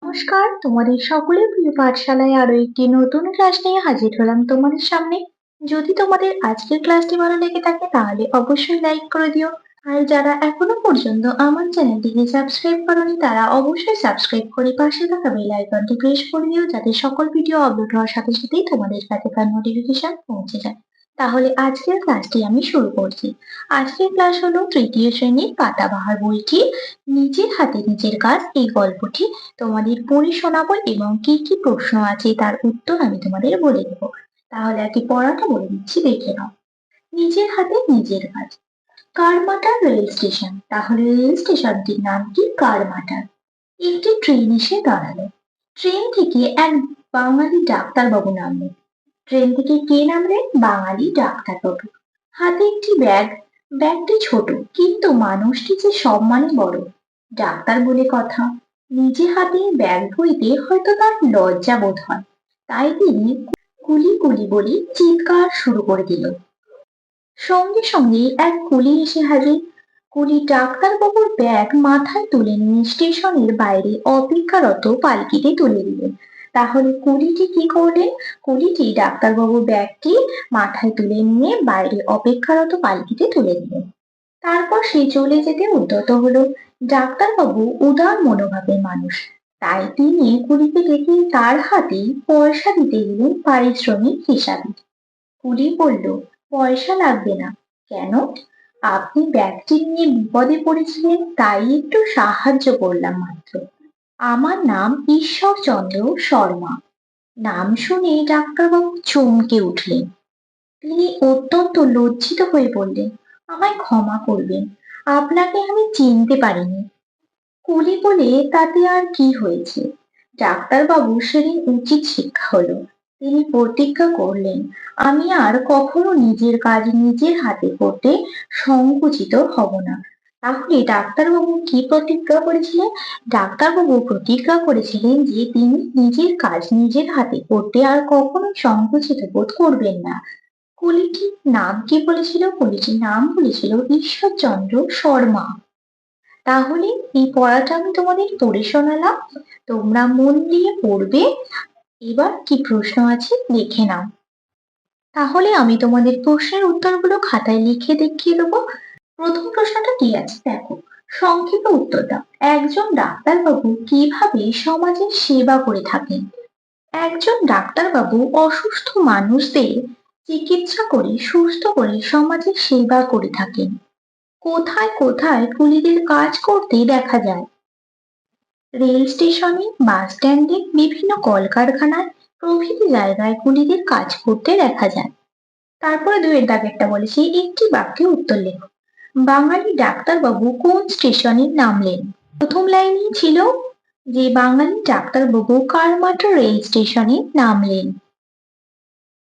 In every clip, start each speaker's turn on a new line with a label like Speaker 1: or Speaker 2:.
Speaker 1: নমস্কার, তোমাদের সকলের প্রিয় পাঠশালায় আরো একটি নতুন ক্লাস নিয়ে হাজির হলাম তোমাদের সামনে। যদি তোমাদের আজকের ক্লাসটি ভালো লেগে থাকে তাহলে অবশ্যই লাইক করে দিও। আর যারা এখনো পর্যন্ত আমার চ্যানেলটিকে সাবস্ক্রাইব করোনি তারা অবশ্যই সাবস্ক্রাইব করে পাশে থাকা বেল আইকনটি প্রেস করে দিও, যাতে সকল ভিডিও আপলোড হওয়ার সাথে সাথেই তোমাদের কাছে তার নোটিফিকেশন পৌঁছে যায়। তাহলে আজকের ক্লাসটি আমি শুরু করছি। আজকের ক্লাস হলো তৃতীয় শ্রেণীর পাতাবাহার বইটি নিজের হাতে নিজের কাজ এই গল্পটি তোমাদের পড়ে শোনাবো এবং কি কি প্রশ্ন আছে তার উত্তর আমি তোমাদের বলে দেব। তাহলে আগে পড়াটা বলে দিচ্ছি, দেখে নাও। নিজের হাতে নিজের কাজ। Karmatar rail station. তাহলে রেল স্টেশনটির নাম কি? কারমাটার। একটি ট্রেন এসে দাঁড়ালো। ট্রেন থেকে এক বাঙালি ডাক্তারবাবু নামলেন। ট্রেন থেকে কে নামলেন? বাঙালি ডাক্তারবাবু। হাতে একটি ব্যাগ। ব্যাগটি ছোট, কিন্তু মানুষটি যে সম্মানে বড়। ডাক্তার বলে কথা। নিজে হাতে ব্যাগ বইতে হয়তো তার লজ্জা বোধ হয়, তাই তিনি কুলি কুলি বলে চিৎকার শুরু করে দিল। সঙ্গে সঙ্গে এক কুলি এসে হাজির। কুলি ডাক্তারবাবুর ব্যাগ মাথায় তুলে নিয়ে স্টেশনের বাইরে অপেক্ষারত পালকিতে তুলে দিলেন। তাহলে কুলিটি কি করলেন? কুলিটি ডাক্তারবাবুর ব্যাগটি মাথায় তুলে নিয়ে বাইরে অপেক্ষারত পালকিতে তুলে দিলেন। তারপর সে চলে যেতে উদ্যত হলো। ডাক্তারবাবু উদার মনোভাবের মানুষ, তাই তিনি কুলিকে ডেকে তার হাতে পয়সা দিতে গেলেন পারিশ্রমিক হিসাবে। কুলি বলল, পয়সা লাগবে না। কেন? আপনি ব্যাগটি নিয়ে বিপদে পড়েছিলেন, তাই একটু সাহায্য করলাম মাত্র। আমার নাম ঈশ্বরচন্দ্র শর্মা। নাম শুনে ডাক্তারবাবু চমকে উঠলেন। তিনি অত্যন্ত লজ্জিত হয়ে বললেন, আমায় ক্ষমা করবেন, আপনাকে আমি চিনতে পারিনি। কুলি বলে, তাতে আর কি হয়েছে? ডাক্তারবাবু সেদিন উচিত শিক্ষা হলো। তিনি প্রতিজ্ঞা করলেন, আমি আর কখনো নিজের কাজ নিজের হাতে করতে সংকুচিত হব না। তাহলে ডাক্তারবাবু কি প্রতিজ্ঞা করেছিলেন? ডাক্তারবাবু প্রতিজ্ঞা করেছিলেন যে তিনি নিজের কাজ নিজের হাতে করতে আর কখনো সংকুচিত বোধ করবেন না। কুলিটির নাম কি বলেছিল? কুলিটির নাম বলেছিল ঈশ্বরচন্দ্র শর্মা। তাহলে এই পড়াটা আমি তোমাদের পড়ে শোনালাম, তোমরা মন দিয়ে পড়বে। এবার কি প্রশ্ন আছে দেখে নাও। তাহলে আমি তোমাদের প্রশ্নের উত্তরগুলো খাতায় লিখে দেখিয়ে দেবো। প্রথম প্রশ্নটা কি আছে দেখো, সংক্ষেপে উত্তর দাও। একজন ডাক্তারবাবু কিভাবে সমাজের সেবা করে থাকেন? একজন ডাক্তারবাবু অসুস্থ মানুষদের চিকিৎসা করে সুস্থ করে সমাজের সেবা করে থাকেন। কোথায় কোথায় কুলিদের কাজ করতে দেখা যায়? রেল স্টেশনে, বাস স্ট্যান্ডে, বিভিন্ন কলকারখানায় প্রভৃতি জায়গায় কুলিদের কাজ করতে দেখা যায়। তারপরে দুয়ের দাগেরটা বলেছি, একটি বাক্যে উত্তর লেখো। বাঙালি ডাক্তারবাবু কোন স্টেশনে নামলেন? প্রথম লাইনেই ছিল যে বাঙালি ডাক্তারবাবু কারমাটা রেল স্টেশনে নামলেন।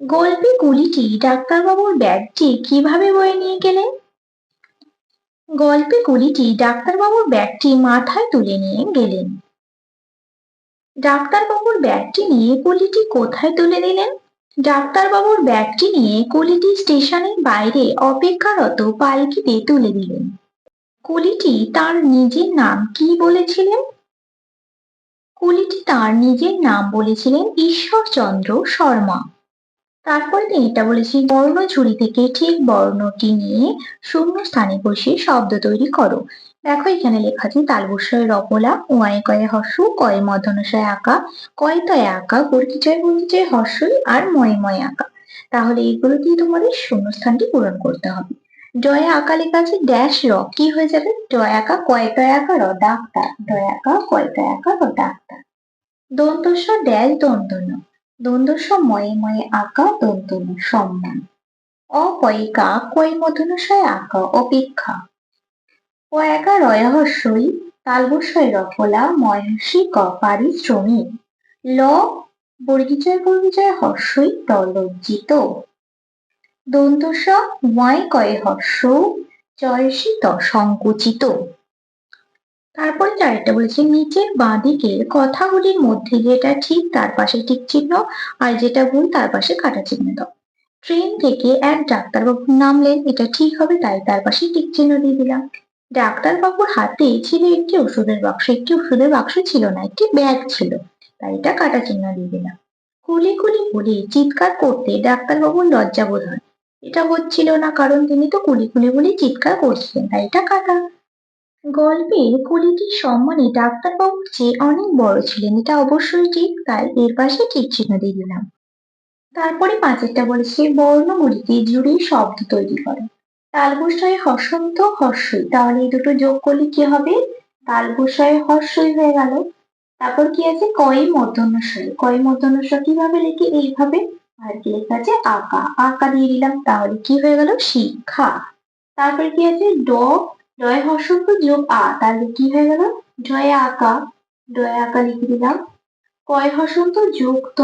Speaker 1: গল্পে কুলিটি ডাক্তারবাবুর ব্যাগটি কিভাবে বয়ে নিয়ে গেলেন? গল্পে কুলিটি ডাক্তারবাবুর ব্যাগটি মাথায় তুলে নিয়ে গেলেন। ডাক্তারবাবুর ব্যাগটি নিয়ে কুলিটি কোথায় তুলে দিলেন? ডাক্তারবাবুর ব্যাগটি নিয়ে কুলিটি স্টেশনের বাইরে অপেক্ষারত পালকিতে তুলে দিলেন। কুলিটি তার নিজের নাম কি বলেছিলেন? কুলিটি তার নিজের নাম বলেছিলেন ঈশ্বরচন্দ্র শর্মা। তারপরে তিনি এটা বলেছি, বর্ণঝুড়ি থেকে ঠিক বর্ণটি নিয়ে শূন্য স্থানে বসে শব্দ তৈরি করো। দেখো এখানে লেখা আছে তালবস্যয় রপলা, ওয়াই কয়ে হর্ষ, কয়ে মধ্যনশয় আঁকা, কয় তয় আঁকা, বর্গিচয় বর্গিচয় হর্ষই আর ময়ে ময়ে আঁকা। তাহলে এইগুলো দিয়ে তোমাদের শূন্য স্থানটি পূরণ করতে হবে। ডয়ে আঁকা লেখা আছে ড্যাশ র, কি হয়ে যাবে? ডয় আঁকা কয় তয় আঁকা র, ডাক্তার। ডয় আঁকা কয় তয় আঁকা র, ডাক্তার। দন্তস্ব ড্যাশ দন্তন্য, দন্তস্ব ময়ে ময়ে আঁকা দন্তন্য সম্মান। অপয়িকা কয় মধ্যনশয় আঁকা অপেক্ষা। ও একা রয়হস্যই তালবস্যই রফলা ময়সী ক পারিশ্রমিক। ল বর্গিচয় বর্গিচয় হর্ষই ত লজ্জিত। দন্তস্ব ওয়াই কয়ে হর্ষ চয়সী ত সংকুচিত। তারপরে চারটা বলেছে, নিচের বাঁ দিকের কথাগুলির মধ্যে যেটা ঠিক তার পাশে টিক চিহ্ন, আর যেটা ভুল তার পাশে কাটা চিহ্ন দাও। ট্রেন থেকে এক ডাক্তারবাবু নামলেন, এটা ঠিক হবে, তাই তার পাশে টিক চিহ্ন দিয়ে দিলাম। ডাক্তারবাবুর হাতে ছিল একটি ওষুধের বাক্স, একটি ওষুধের বাক্স ছিল না, একটি ব্যাগ ছিল, তাই এটা কাটা চিহ্ন দিয়ে দিলাম। কুলি কুলি বলে চিৎকার করতে ডাক্তারবাবুর লজ্জা বোধ হয়, এটা হচ্ছিল না কারণ তিনি তো কুলি কুলি বলে চিৎকার করছিলেন, তাই এটা কাটা। গল্পের কুলিটির সম্মানে ডাক্তারবাবুর চেয়ে অনেক বড় ছিলেন, এটা অবশ্যই ঠিক, তাই এর পাশে টিক চিহ্ন দিয়ে দিলাম। তারপরে পাঁচেরটা বলেছে বর্ণগুলিকে জুড়ে শব্দ তৈরি করে। তালবস্যয় হসন্ত হর্ষই, তাহলে এই দুটো যোগ করলে কি হবে? তালবস্যয় হর্ষই হয়ে গেল। তারপর কি আছে? কই মূর্ধন্যস্বয়, কই মূর্ধন্যস্বয় কিভাবে লিখি? এইভাবে। আর কি লেখা আছে? আঁকা, আঁকা দিয়ে দিলাম, তাহলে কি হয়ে গেল? শিক্ষা। তারপরে কি আছে? ডয় হসন্ত যোগ আ, তাহলে কি হয়ে গেল? ডয়ে আঁকা, ডয়ে আঁকা লিখে দিলাম। কয় হসন্ত যোগ ত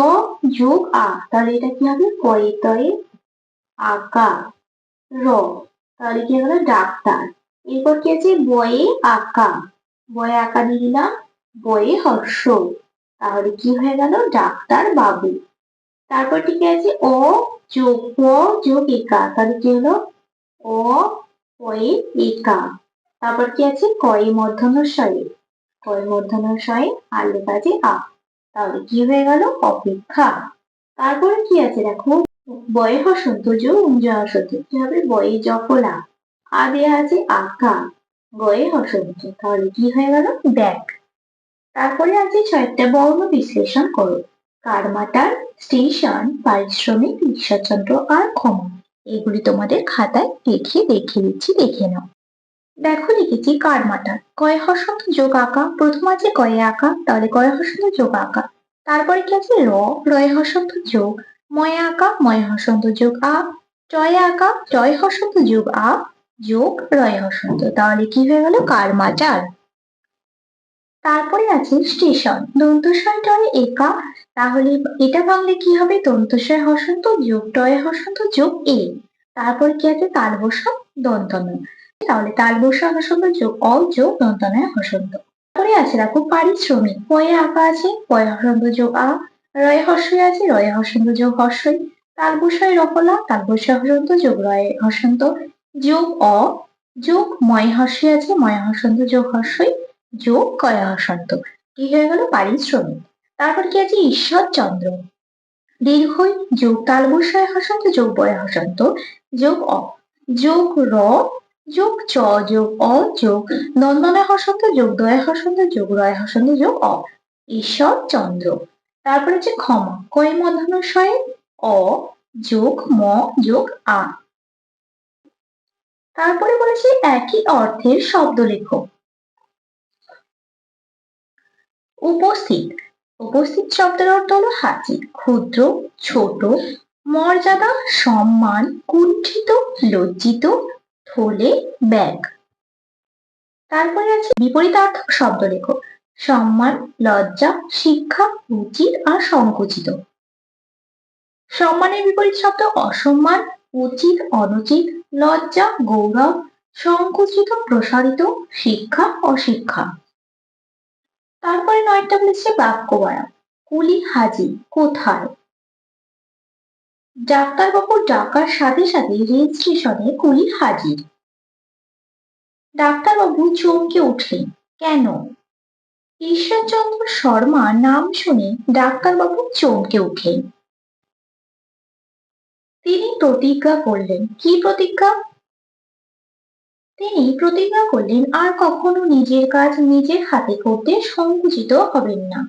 Speaker 1: যোগ আ, তাহলে এটা কি হবে? কয়ে তয়ে আঁকা র, তাহলে কি হলো? ডাক্তার। এরপর কি আছে? বয়ে আঁকা, বয়ে আঁকা দিয়ে দিলাম, বয়ে হর্ষ, তাহলে কি হয়ে গেল? ডাক্তার বাবু। তারপর ঠিক আছে অ যোগ প যোগ একা, তাহলে কি হলো? অ পয়ে একা। তারপর কি আছে? কয়ে মূর্ধন্যস্বয়ে, কয়ে মূর্ধন্যস্বয়ে আর লেখা আছে আ, তাহলে কি হয়ে গেল? অপেক্ষা। তারপরে কি আছে দেখো, বয়ে হসন্ত যোগ হসন্ত, কি হবে? বয়ে জফলা, আ দেয়া আছে আঁকা, গয়ে হসন্ত, তাহলে কি হয়ে গেল? ব্যাগ। তারপরে আছে ছয়টা বর্ণ বিশ্লেষণ করো। কারমাটার, স্টেশন, পারিশ্রমিক, ঈশ্বরচন্দ্র আর ক্ষমা। এগুলি তোমাদের খাতায় দেখিয়ে দিচ্ছি, দেখে নাও। দেখো লিখেছি কারমাটা, কয় হসন্ত যোগ আঁকা, প্রথম আছে কয়ে আঁকা, তাহলে কয় হসন্ত যোগ আঁকা। তারপরে কি আছে? রয়ে হসন্ত যোগ ময়ে আঁকা, ময়ে হসন্ত যোগ আ, টয়ে আঁকা, টয় হসন্ত যোগ আ যোগ রয়ে হসন্ত, তাহলে কি হয়ে গেল? কারমাচার। তারপরে আছে স্টেশন, দন্তস্বয় টয়ে একা, তাহলে এটা ভাঙলে কি হবে? দন্তস্বয় হসন্ত যোগ টয়ে হসন্ত যোগ এ। তারপর কি আছে? তালবস্য দন্তন, তাহলে তালবস্য হসন্ত যোগ অ যোগ দন্তনয় হসন্ত। তারপরে আছে দেখো পারিশ্রমিক, পয়ে আঁকা আছে, পয়ে হসন্ত যোগ আ, রয়ে হর্ষই আছে, রয়ে হসন্ত যোগ হর্ষই, তালবস্যয় রফলা, তালবস্য হসন্ত যোগ রয়ে হসন্ত যোগ অ যোগ ময় হর্ষই আছে, ময় হসন্ত যোগ হর্ষই যোগ কয়া হসন্ত, কি হয়ে গেল? পারিশ্রমিক। তারপর কি আছে? ঈশ্বরচন্দ্র, দীর্ঘই যোগ তালবস্যয় হসন্ত যোগ বয় হসন্ত যোগ অ যোগ র যোগ চ যোগ অ যোগ নন্দনে হসন্ত যোগ দয়ে হসন্ত যোগ রয় হসন্ত যোগ অ, ঈশ্বরচন্দ্র। তারপরে হচ্ছে ক্ষমা, কয় মূর্ধন্যস্বয়ে অ যোগ ম যোগ আ। তারপরে বলেছে একই অর্থের শব্দ লেখো। উপস্থিত, উপস্থিত শব্দের অর্থ হলো হাজির, ক্ষুদ্র, ছোট, মর্যাদা, সম্মান, কুণ্ঠিত, লজ্জিত, থলে, ব্যাগ। তারপরে আছে বিপরীতার্থক শব্দ লেখো। সম্মান, লজ্জা, শিক্ষা, উচিত আর সংকুচিত। সম্মানের বিপরীত শব্দ অসম্মান, উচিত অনুচিত, লজ্জা গৌরব, সংকুচিত প্রসারিত, শিক্ষা অশিক্ষা। তারপরে নয়টা বলেছে বাক্য বাড়া। কুলি হাজির, কোথায়? ডাক্তারবাবু ডাকার সাথে সাথে রেল স্টেশনে কুলি হাজির। ডাক্তারবাবু চমকে উঠলেন, কেন? ঈশ্বরচন্দ্র শর্মা নাম শুনে ডাক্তারবাবু চমকে উঠলেন। তিনি প্রতিজ্ঞা করলেন, কি প্রতিজ্ঞা? তিনি প্রতিজ্ঞা করলেন আর কখনো নিজের কাজ নিজের হাতে করতে সংকুচিত হবেন না।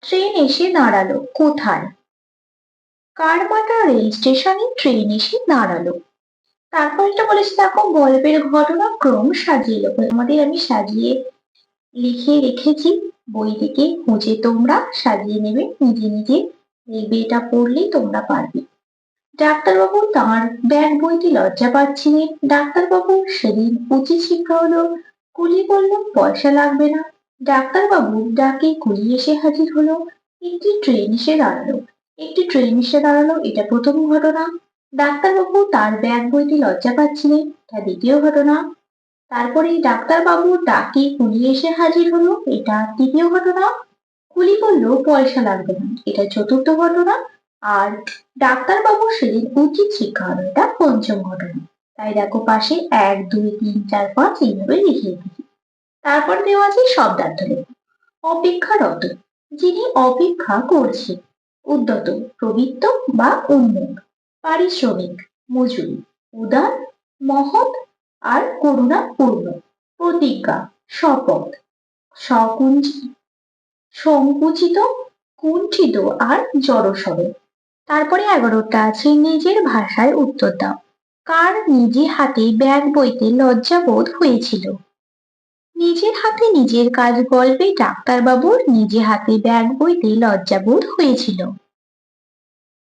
Speaker 1: ট্রেন এসে দাঁড়ালো, কোথায়? কারমাটা রেল স্টেশনে ট্রেন এসে দাঁড়ালো। তারপর এটা বলেছে দেখো গল্পের ঘটনাক্রম সাজিয়ে লেখো। আমাদের আমি সাজিয়ে লিখে রেখেছি, বই থেকে খুঁজে তোমরা সাজিয়ে নেবে নিজে নিজে, দেখবে এটা পড়লেই তোমরা পারবে। ডাক্তারবাবু তাঁর ব্যাগ বইতে লজ্জা পাচ্ছিলেন। ডাক্তারবাবু সেদিন উচিত শিক্ষা হলো। কুলি বলল পয়সা লাগবে না। ডাক্তারবাবুর ডাকে কুলি এসে হাজির হলো। একটি ট্রেন এসে দাঁড়ালো, একটি ট্রেন এসে দাঁড়ালো, এটা প্রথম ঘটনা। ডাক্তারবাবু তার ব্যাগ বইতে লজ্জা পাচ্ছিলেন, এটা দ্বিতীয় ঘটনা। তারপরে ডাক্তারবাবুর ডাকে কুলি এসে হাজির হলো, এটা তৃতীয় ঘটনা। কুলি বলল পয়সা লাগবে না, এটা চতুর্থ ঘটনা। আর ডাক্তারবাবু সেদিন উচিত শিক্ষা হলো, এটা পঞ্চম ঘটনা। তাই দেখো পাশে 1, 2, 3, 4, 5 এইভাবে লিখে রেখেছি। তারপর দেওয়া আছে শব্দার্থ লেখো। অপেক্ষারত, যিনি অপেক্ষা করছে। উদ্যত, প্রবৃত্ত বা উন্মুখ। পারিশ্রমিক, মজুরি। উদার, মহৎ আর করুণাপূর্ণ। প্রতিজ্ঞা, শপথ। সংকুচিত, কুণ্ঠিত আর জড়সড়। তারপরে 11টা আছে নিজের ভাষায় উত্তর দাও। কার নিজে হাতে ব্যাগ বইতে লজ্জাবোধ হয়েছিল? নিজের হাতে নিজের কাজ গল্পে ডাক্তারবাবুর নিজে হাতে ব্যাগ বইতে লজ্জাবোধ হয়েছিল।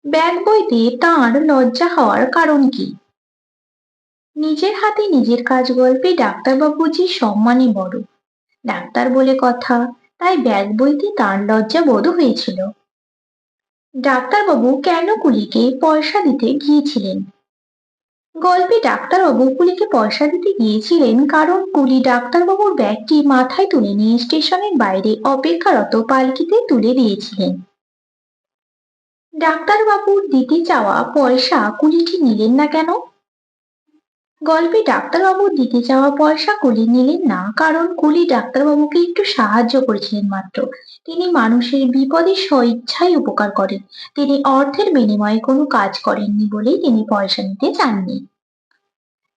Speaker 1: ব্যাগ বইতে তাঁর লজ্জা হওয়ার কারণ কি? নিজের হাতে নিজের কাজ গল্পে ডাক্তারবাবু যে সম্মানে বড়, ডাক্তার বলে কথা, তাই ব্যাগ বইতে তাঁর লজ্জা বোধ হয়েছিল। ডাক্তারবাবু কেন কুলিকে পয়সা দিতে গিয়েছিলেন? গল্পে ডাক্তারবাবু কুলিকে পয়সা দিতে গিয়েছিলেন কারণ কুলি ডাক্তারবাবুর ব্যাগটি মাথায় তুলে নিয়ে স্টেশনের বাইরে অপেক্ষারত পালকিতে তুলে দিয়েছিলেন। ডাক্তারবাবুর দিতে চাওয়া পয়সা কুলিটি নিলেন না কেন? গল্পে ডাক্তারবাবুর দিতে চাওয়া পয়সা কুলি নিলেন না কারণ কুলি ডাক্তারবাবুকে একটু সাহায্য করেছিলেন মাত্র। তিনি মানুষের বিপদে স্বইচ্ছায় উপকার করেন। তিনি অর্থের বিনিময়ে কোনো কাজ করেননি বলেই তিনি পয়সা নিতে চাননি।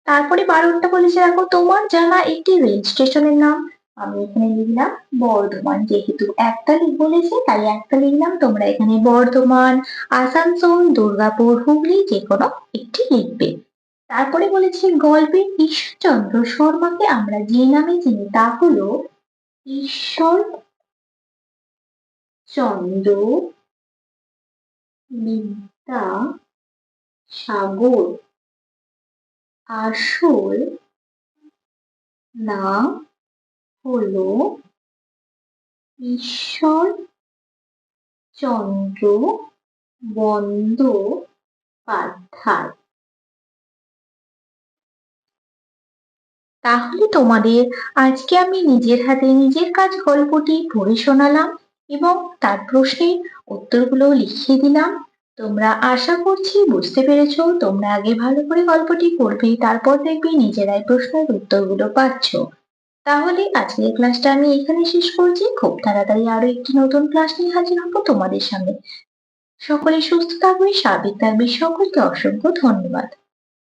Speaker 1: তারপরে 12টা বলেছে দেখো তোমার জানা একটি রেল স্টেশনের নাম। আমি এখানে লিখলাম বর্ধমান, যেহেতু একটা বলেছে তাই একটা লিখলাম। তোমরা এখানে বর্ধমান, আসানসোল, দুর্গাপুর, হুগলি যে কোনো একটি লিখবে। তারপরে বলেছে গল্পে ঈশ্বরচন্দ্র শর্মাকে আমরা যে নামে চিনি তা হলো ঈশ্বর চন্দ্র বিদ্যাসাগর। আসল নাম হলো ঈশ্বর চন্দ্র বন্দ্যোপাধ্যায়। তাহলে তোমাদের আজকে আমি নিজের হাতে নিজের কাজ গল্পটি পড়ে শোনালাম এবং তার প্রশ্নের উত্তরগুলো লিখিয়ে দিলাম। তোমরা আশা করছি বুঝতে পেরেছ। তোমরা আগে ভালো করে গল্পটি পড়বে, তারপর দেখবে নিজেরাই প্রশ্নের উত্তরগুলো পাচ্ছ। তাহলে আজকের ক্লাসটা আমি এখানে শেষ করছি। খুব তাড়াতাড়ি আরো একটি নতুন ক্লাস নিয়ে হাজির হবো তোমাদের সামনে। সকলে সুস্থ থাকবে, স্বাভাবিক থাকবে। সকলকে অসংখ্য ধন্যবাদ।